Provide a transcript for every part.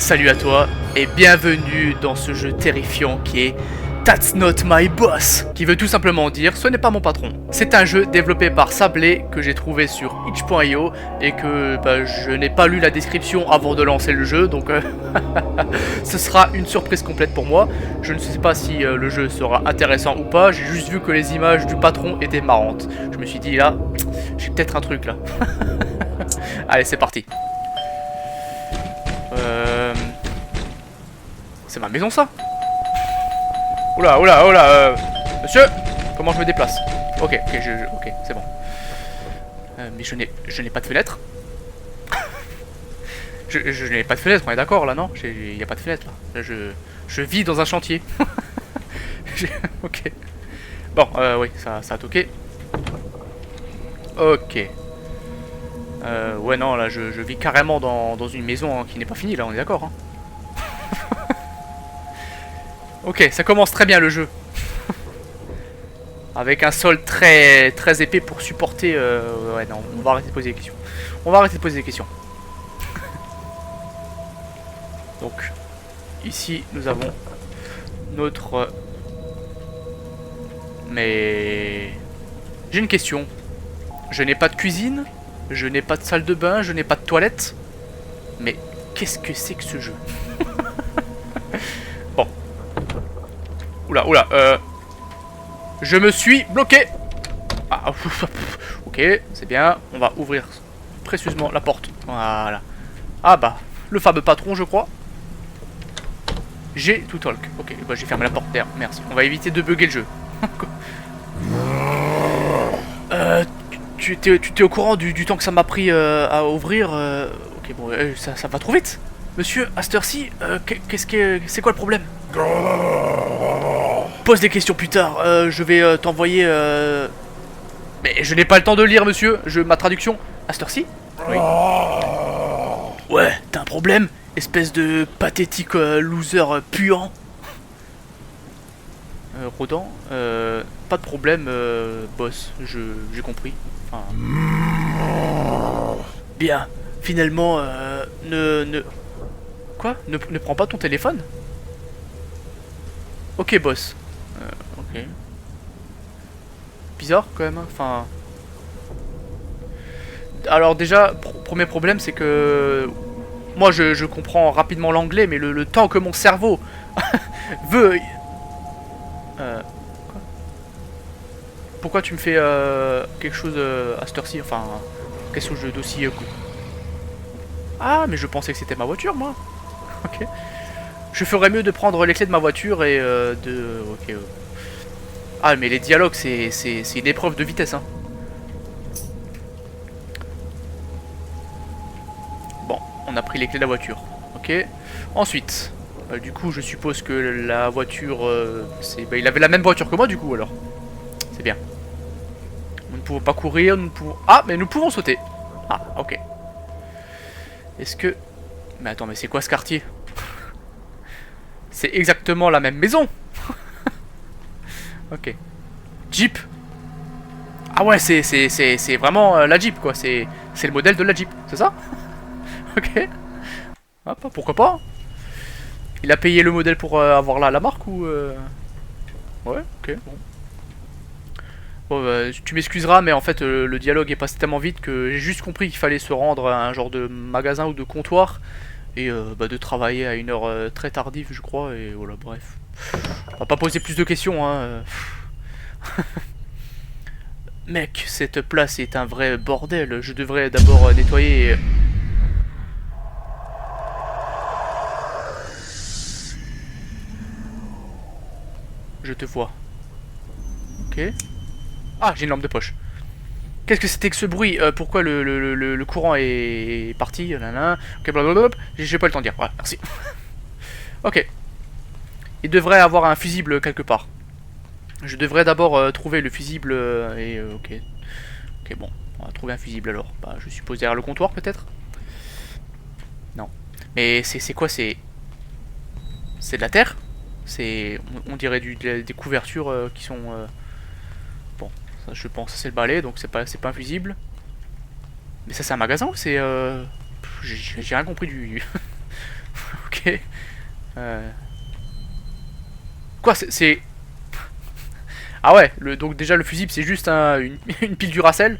Salut à toi et bienvenue dans ce jeu terrifiant qui est That's Not My Boss, qui veut tout simplement dire ce n'est pas mon patron. C'est un jeu développé par Sablé que j'ai trouvé sur itch.io et que je n'ai pas lu la description avant de lancer le jeu, donc ce sera une surprise complète pour moi. Je ne sais pas si le jeu sera intéressant ou pas, j'ai juste vu que les images du patron étaient marrantes. Je me suis dit là, j'ai peut-être un truc là. Allez, c'est parti. C'est ma maison ça? Oula, oula, oula, monsieur, comment je me déplace? Ok, ok, c'est bon. Mais je n'ai pas de fenêtre. je n'ai pas de fenêtre, on est d'accord là, non? Il n'y a pas de fenêtre là. Là je vis dans un chantier. Ok. Bon, oui, ça a toqué. Ok. Ouais, non, là je vis carrément dans une maison hein, qui n'est pas finie, là, on est d'accord hein. Ok, ça commence très bien le jeu. Avec un sol très épais pour supporter... Ouais, non, on va arrêter de poser des questions. On va arrêter de poser des questions. Donc, ici, nous avons notre... Mais... J'ai une question. Je n'ai pas de cuisine, je n'ai pas de salle de bain, je n'ai pas de toilette. Mais qu'est-ce que c'est que ce jeu? Bon. Oula, oula, je me suis bloqué. Ah, ok, c'est bien. On va ouvrir précieusement la porte. Voilà. Ah bah, le fameux patron, je crois. J'ai tout talk. Ok, bah j'ai fermé la porte derrière. Merci. On va éviter de bugger le jeu. Tu t'es au courant du temps que ça m'a pris à ouvrir Ok, bon, ça va trop vite. Monsieur, à cette heure-ci, c'est quoi le problème? Pose des questions plus tard, je vais t'envoyer... Mais je n'ai pas le temps de lire, monsieur, ma traduction... À cette heure-ci? Oui. Ouais, t'as un problème? Espèce de pathétique loser puant. Rodant, pas de problème, boss, j'ai compris. Enfin... Bien, finalement, Quoi? Ne prends pas ton téléphone? Ok, boss. Ok. Bizarre quand même, enfin... Alors déjà, premier problème, c'est que... Moi, je comprends rapidement l'anglais, mais le temps que mon cerveau veut... Quoi? Pourquoi tu me fais quelque chose à cette heure-ci? Enfin, quelque chose d'aussi... Ah, mais je pensais que c'était ma voiture, moi. Ok. Je ferais mieux de prendre les clés de ma voiture et de... Ok. Ah, mais les dialogues, c'est une épreuve de vitesse, hein. Bon, on a pris les clés de la voiture. Ok. Ensuite, du coup, je suppose que la voiture... il avait la même voiture que moi, du coup, alors. C'est bien. Nous ne pouvons pas courir, nous ne pouvons... Ah, mais nous pouvons sauter. Ah, ok. Est-ce que... Mais attends, mais c'est quoi ce quartier? C'est exactement la même maison. Ok. Jeep. Ah ouais, c'est vraiment la Jeep, quoi. C'est le modèle de la Jeep, c'est ça? Ok. Ah, pourquoi pas? Il a payé le modèle pour avoir la marque ou... Ouais, ok, bon. Bon, tu m'excuseras, mais en fait, le dialogue est passé tellement vite que j'ai juste compris qu'il fallait se rendre à un genre de magasin ou de comptoir et de travailler à une heure très tardive, je crois, et voilà, bref. On va pas poser plus de questions, hein. Mec, cette place est un vrai bordel. Je devrais d'abord nettoyer... Je te vois. Ok. Ah, j'ai une lampe de poche. Qu'est-ce que c'était que ce bruit? Pourquoi le courant est parti? Nanana. Ok, blablabla. J'ai pas le temps de dire. Voilà, merci. Ok. Il devrait avoir un fusible quelque part. Je devrais d'abord trouver le fusible et... ok. Ok, bon. On va trouver un fusible alors. Bah, je suppose derrière le comptoir peut-être? Non. Mais c'est quoi? C'est de la terre? On dirait des couvertures qui sont... Bon, ça, je pense que c'est le balai, donc c'est pas invisible. Mais ça c'est un magasin ou c'est... J'ai rien compris du... Ok. Quoi, c'est... Ah ouais, donc déjà le fusible c'est juste une pile Duracell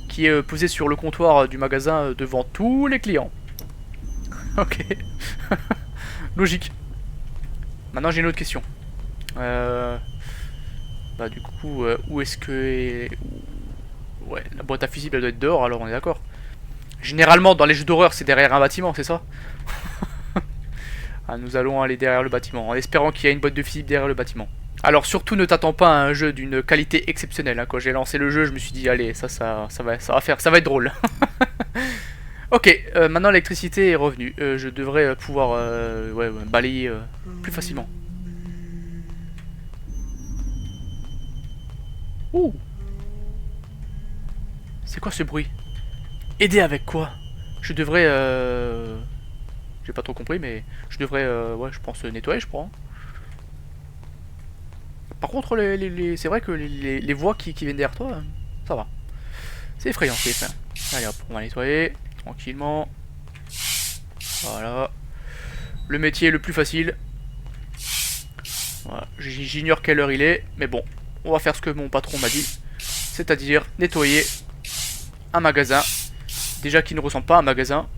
qui est posée sur le comptoir du magasin devant tous les clients. Ok. Logique. Maintenant j'ai une autre question. Bah du coup, où est-ce que... Ouais, la boîte à fusible elle doit être dehors, alors on est d'accord. Généralement dans les jeux d'horreur c'est derrière un bâtiment, c'est ça? Ah, nous allons aller derrière le bâtiment, en espérant qu'il y a une boîte de fusible derrière le bâtiment. Alors surtout ne t'attends pas à un jeu d'une qualité exceptionnelle, hein. Quand j'ai lancé le jeu je me suis dit allez ça va être drôle. Ok, maintenant l'électricité est revenue, je devrais pouvoir balayer plus facilement. Ouh. C'est quoi ce bruit? Aider avec quoi? Je devrais j'ai pas trop compris mais je devrais ouais je pense nettoyer je crois, hein. Par contre c'est vrai que les voix qui viennent derrière toi, ça va. C'est effrayant, c'est effrayant. Allez hop, on va nettoyer tranquillement. Voilà. Le métier le plus facile. Voilà. J'ignore quelle heure il est, mais bon, on va faire ce que mon patron m'a dit. C'est-à-dire nettoyer un magasin. Déjà qui ne ressemble pas à un magasin.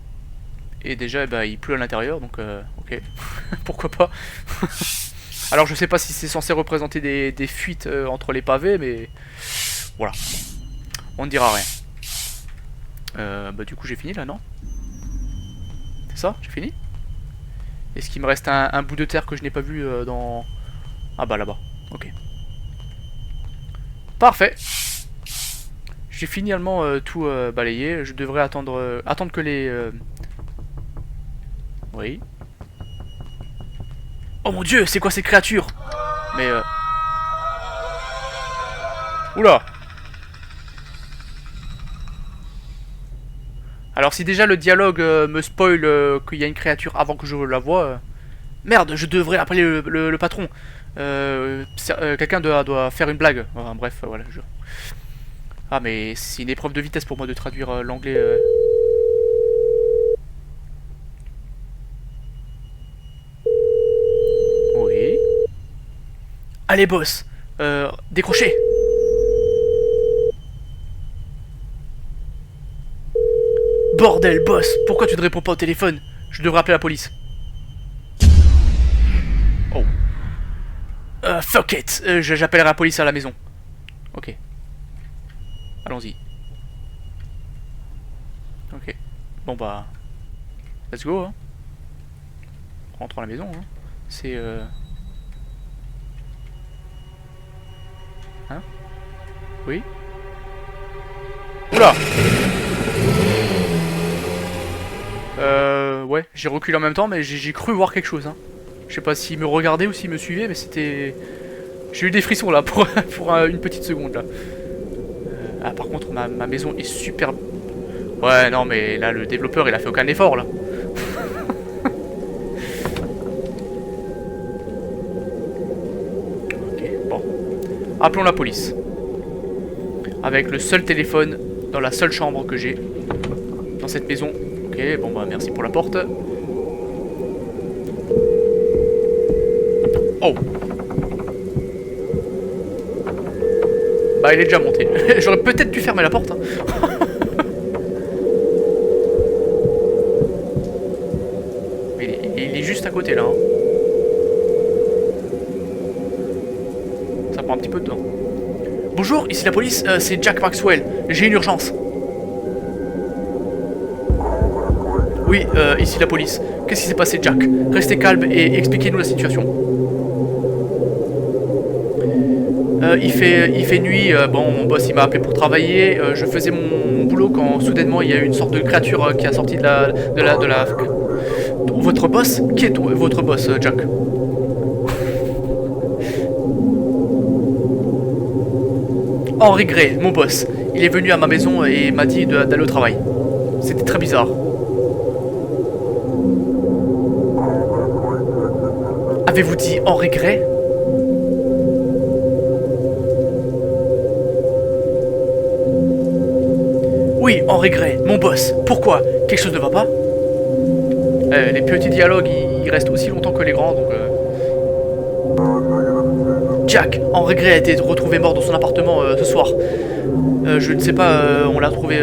Et déjà bah, il pleut à l'intérieur, donc ok. Pourquoi pas. Alors je sais pas si c'est censé représenter des fuites entre les pavés, mais voilà. On ne dira rien. Bah du coup j'ai fini là, non? C'est ça? J'ai fini? Est-ce qu'il me reste un bout de terre que je n'ai pas vu dans... Ah bah là-bas, ok. Parfait. J'ai finalement tout balayé. Je devrais attendre que les... Oui. Oh mon dieu, c'est quoi ces créatures? Mais Oula. Alors si déjà le dialogue me spoil qu'il y a une créature avant que je la voie... Merde, je devrais appeler le patron. Quelqu'un doit faire une blague. Enfin, bref, voilà. Ah mais c'est une épreuve de vitesse pour moi de traduire l'anglais... Oui. Allez boss, décrochez. Bordel boss, pourquoi tu ne réponds pas au téléphone? Je devrais appeler la police. Oh. Fuck it, j'appellerai la police à la maison. Ok. Allons-y. Ok. Bon bah... Let's go, hein. Rentrons à la maison, hein. C'est... Hein? Oui? Oula! Ouais, j'ai reculé en même temps, mais j'ai cru voir quelque chose, hein. Je sais pas s'il me regardait ou s'il me suivait, mais c'était... J'ai eu des frissons là pour une petite seconde là. Ah par contre ma maison est super... Ouais non mais là le développeur il a fait aucun effort là. Ok bon. Appelons la police. Avec le seul téléphone dans la seule chambre que j'ai. Dans cette maison. Ok bon bah merci pour la porte. Oh. Bah il est déjà monté. J'aurais peut-être dû fermer la porte, hein. Mais il est juste à côté là, hein. Ça prend un petit peu de temps. Bonjour, ici la police, c'est Jack Maxwell. J'ai une urgence. Oui, ici la police. Qu'est-ce qui s'est passé, Jack? Restez calme et expliquez-nous la situation. Il fait nuit, bon mon boss il m'a appelé pour travailler, je faisais mon boulot quand soudainement il y a eu une sorte de créature qui a sorti de la... Votre boss? Qui est votre boss, Jack? Henry Gray, mon boss. Il est venu à ma maison et m'a dit d'aller au travail. C'était très bizarre. Avez-vous dit Henry Gray? Oui, Henry Gray, mon boss. Pourquoi? Quelque chose ne va pas? Les petits dialogues, restent aussi longtemps que les grands, donc... Jack, en regret, a été retrouvé mort dans son appartement ce soir. Je ne sais pas, on l'a trouvé...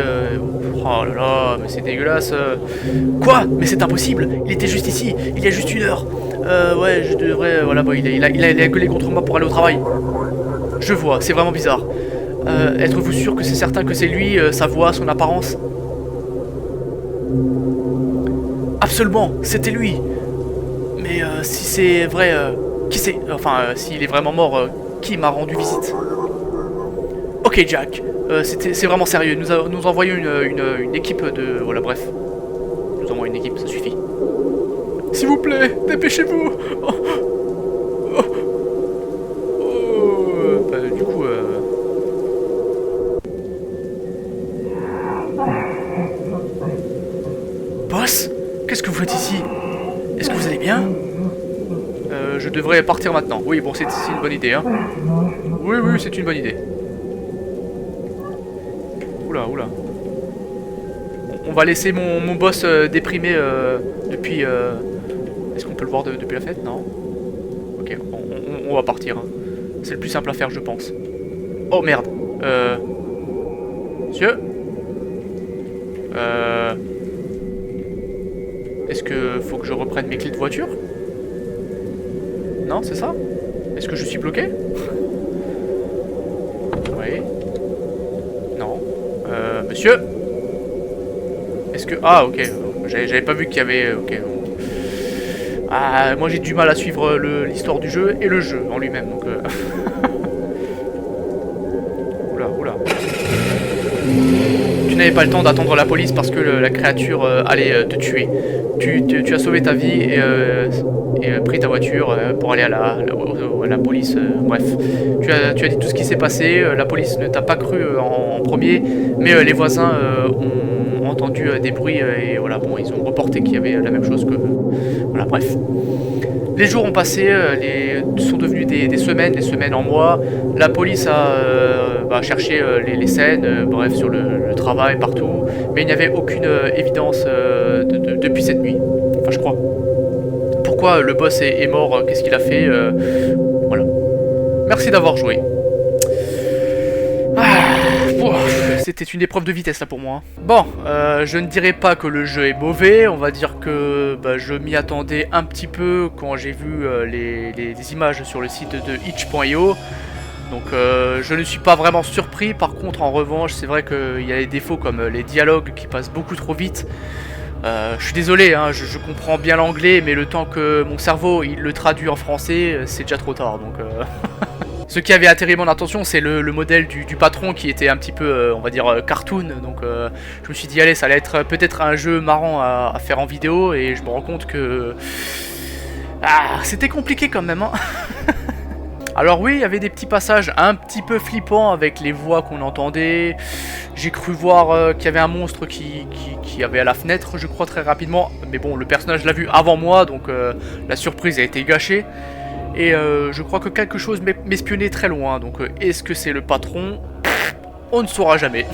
Oh là là, mais c'est dégueulasse. Quoi? Mais c'est impossible. Il était juste ici, il y a juste 1 heure. Ouais, je devrais... Voilà, bon, il a gueulé contre moi pour aller au travail. Je vois, c'est vraiment bizarre. Êtes-vous sûr que c'est certain que c'est lui, sa voix, son apparence? Absolument, c'était lui. Mais si c'est vrai, qui c'est? Enfin, s'il est vraiment mort, qui m'a rendu visite? Ok Jack, c'est vraiment sérieux. Nous envoyons une équipe de... Voilà, bref. Nous envoyons une équipe, ça suffit. S'il vous plaît, dépêchez-vous. Du coup... Boss? Qu'est-ce que vous faites ici? Est-ce que vous allez bien? Je devrais partir maintenant. Oui, bon, c'est une bonne idée, hein. Oui, c'est une bonne idée. Oula. On va laisser mon boss déprimé depuis... Est-ce qu'on peut le voir depuis la fenêtre? Non. Ok, on va partir. Hein. C'est le plus simple à faire, je pense. Oh, merde. Monsieur? Est-ce que faut que je reprenne mes clés de voiture? Non, c'est ça? Est-ce que je suis bloqué? Oui. Non. Monsieur? Est-ce que... Ah, ok. J'avais pas vu qu'il y avait... Ok. Ah, moi j'ai du mal à suivre l'histoire du jeu et le jeu en lui-même, donc... Oula. Tu n'avais pas le temps d'attendre la police parce que la créature allait te tuer. Tu as sauvé ta vie et pris ta voiture pour aller à la police. Bref, tu as dit tout ce qui s'est passé. La police ne t'a pas cru en premier, mais les voisins ont entendu des bruits et voilà, bon, ils ont reporté qu'il y avait la même chose que... Voilà, bref. Les jours ont passé, sont devenus des semaines, des semaines en mois. La police a cherché les scènes, bref, sur le travail, partout. Mais il n'y avait aucune évidence depuis cette nuit. Enfin, je crois. Pourquoi le boss est mort? Qu'est-ce qu'il a fait? Voilà. Merci d'avoir joué. C'était une épreuve de vitesse là pour moi. Bon, je ne dirais pas que le jeu est mauvais, on va dire que je m'y attendais un petit peu quand j'ai vu les images sur le site de itch.io. Donc je ne suis pas vraiment surpris. Par contre, en revanche, c'est vrai qu'il y a des défauts comme les dialogues qui passent beaucoup trop vite. Je suis désolé, hein, je comprends bien l'anglais, mais le temps que mon cerveau il le traduit en français, c'est déjà trop tard. Donc ce qui avait attiré mon attention, c'est le modèle du patron qui était un petit peu, on va dire, cartoon. Donc je me suis dit, allez, ça allait être peut-être un jeu marrant à faire en vidéo. Et je me rends compte que... Ah, c'était compliqué quand même, hein. Alors oui, il y avait des petits passages un petit peu flippants avec les voix qu'on entendait. J'ai cru voir qu'il y avait un monstre qui avait à la fenêtre, je crois, très rapidement. Mais bon, le personnage l'a vu avant moi, donc la surprise a été gâchée. Et je crois que quelque chose m'espionnait très loin, donc est-ce que c'est le patron? On ne saura jamais.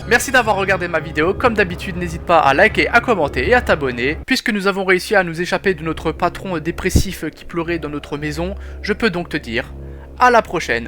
Merci d'avoir regardé ma vidéo, comme d'habitude n'hésite pas à liker, à commenter et à t'abonner. Puisque nous avons réussi à nous échapper de notre patron dépressif qui pleurait dans notre maison, je peux donc te dire à la prochaine.